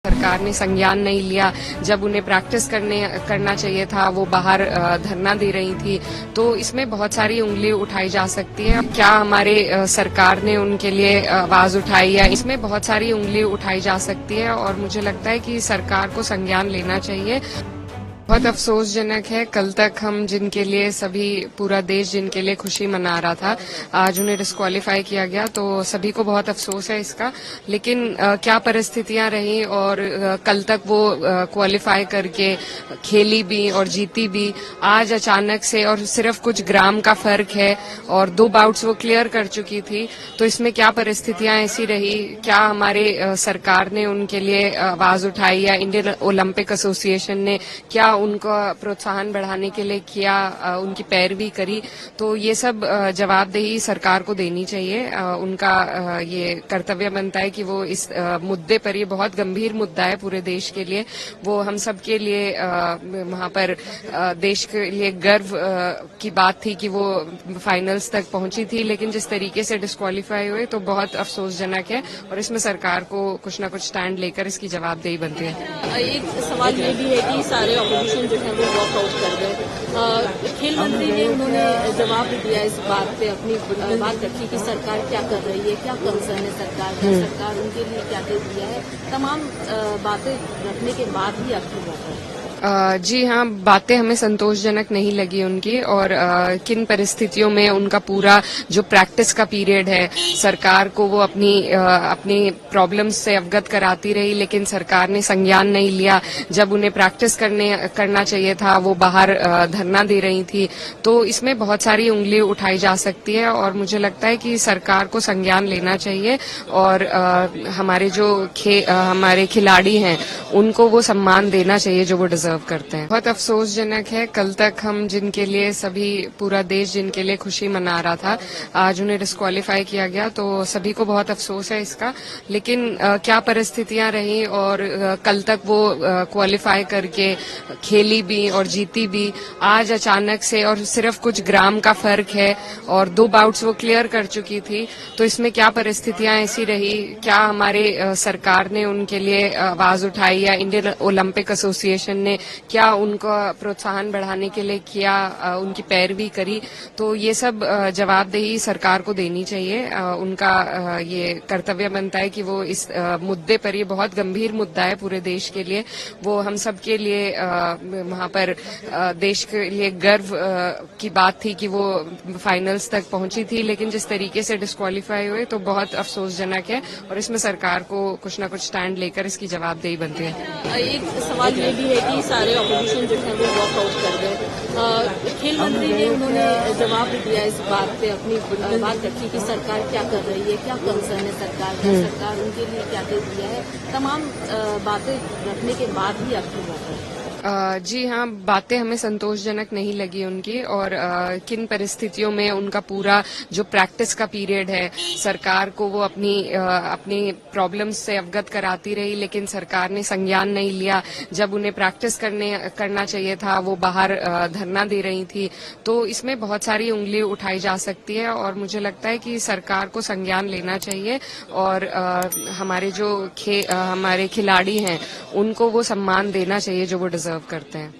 सरकार ने संज्ञान नहीं लिया। जब उन्हें प्रैक्टिस करना चाहिए था वो बाहर धरना दे रही थी। तो इसमें बहुत सारी उंगली उठाई जा सकती है। क्या हमारे सरकार ने उनके लिए आवाज उठाई है? इसमें बहुत सारी उंगली उठाई जा सकती है और मुझे लगता है कि सरकार को संज्ञान लेना चाहिए। बहुत अफसोसजनक है, कल तक हम जिनके लिए सभी पूरा देश जिनके लिए खुशी मना रहा था, आज उन्हें डिस्क्वालीफाई किया गया। तो सभी को बहुत अफसोस है इसका। लेकिन क्या परिस्थितियां रही और कल तक वो क्वालिफाई करके खेली भी और जीती भी। आज अचानक से और सिर्फ कुछ ग्राम का फर्क है और 2 बाउट्स वो क्लियर कर चुकी थी। तो इसमें क्या परिस्थितियां ऐसी रही? क्या हमारे सरकार ने उनके लिए आवाज उठाई या इंडियन ओलंपिक एसोसिएशन ने क्या उनका प्रोत्साहन बढ़ाने के लिए किया, उनकी पैरवी करी? तो ये सब जवाबदेही सरकार को देनी चाहिए। उनका ये कर्तव्य बनता है कि वो इस मुद्दे पर, ये बहुत गंभीर मुद्दा है पूरे देश के लिए, वो हम सब के लिए वहां पर देश के लिए गर्व की बात थी कि वो फाइनल्स तक पहुंची थी। लेकिन जिस तरीके से डिस्क्वालीफाई हुए तो बहुत अफसोसजनक है और इसमें सरकार को कुछ न कुछ स्टैंड लेकर इसकी जवाबदेही बनती है। एक सवाल ये भी है कि सारे ऑपोजिशन जो है वो वॉकआउट कर गए। खेल मंत्री ने उन्होंने जवाब भी दिया इस बात पे, अपनी बात रखी कि सरकार क्या कर रही है, क्या कंसर्न है सरकार का, सरकार उनके लिए क्या दे दिया है। तमाम बातें रखने के बाद ही अब वॉकआउट। जी हाँ, बातें हमें संतोषजनक नहीं लगी उनकी। और किन परिस्थितियों में उनका पूरा जो प्रैक्टिस का पीरियड है, सरकार को वो अपनी प्रॉब्लम्स से अवगत कराती रही, लेकिन सरकार ने संज्ञान नहीं लिया। जब उन्हें प्रैक्टिस करना चाहिए था वो बाहर धरना दे रही थी। तो इसमें बहुत सारी उंगली उठाई जा सकती है और मुझे लगता है कि सरकार को संज्ञान लेना चाहिए और हमारे जो हमारे खिलाड़ी हैं उनको वो सम्मान देना चाहिए जो वो डिजर्व करते हैं। बहुत अफसोसजनक है, कल तक हम जिनके लिए सभी पूरा देश जिनके लिए खुशी मना रहा था, आज उन्हें डिस्क्वालीफाई किया गया। तो सभी को बहुत अफसोस है इसका। लेकिन क्या परिस्थितियां रही और कल तक वो क्वालिफाई करके खेली भी और जीती भी। आज अचानक से और सिर्फ कुछ ग्राम का फर्क है और 2 बाउट्स वो क्लियर कर चुकी थी। तो इसमें क्या परिस्थितियां ऐसी रही? क्या हमारे सरकार ने उनके लिए आवाज उठाई या इंडियन ओलंपिक एसोसिएशन ने क्या उनका प्रोत्साहन बढ़ाने के लिए किया, उनकी पैरवी करी? तो ये सब जवाबदेही सरकार को देनी चाहिए। उनका ये कर्तव्य बनता है कि वो इस मुद्दे पर, ये बहुत गंभीर मुद्दा है पूरे देश के लिए, वो हम सब के लिए वहां पर देश के लिए गर्व की बात थी कि वो फाइनल्स तक पहुंची थी। लेकिन जिस तरीके से डिस्क्वालीफाई हुए तो बहुत अफसोसजनक है और इसमें सरकार को कुछ न कुछ स्टैंड लेकर इसकी जवाबदेही बनती है। एक सवाल ये भी है कि सारे ऑपोजिशन जो है वो वॉकआउट कर गए। खेल मंत्री ने उन्होंने जवाब भी दिया इस बात पे, अपनी बात रखी कि सरकार क्या कर रही है, क्या कंसर्न है सरकार का, सरकार उनके लिए क्या दे दिया है। तमाम बातें रखने के बाद ही अब वॉकआउट। जी हाँ, बातें हमें संतोषजनक नहीं लगी उनकी। और किन परिस्थितियों में उनका पूरा जो प्रैक्टिस का पीरियड है, सरकार को वो अपनी प्रॉब्लम्स से अवगत कराती रही, लेकिन सरकार ने संज्ञान नहीं लिया। जब उन्हें प्रैक्टिस करना चाहिए था वो बाहर धरना दे रही थी। तो इसमें बहुत सारी उंगली उठाई जा सकती है और मुझे लगता है कि सरकार को संज्ञान लेना चाहिए और हमारे जो हमारे खिलाड़ी हैं उनको वो सम्मान देना चाहिए जो वो डिजर्व करते हैं।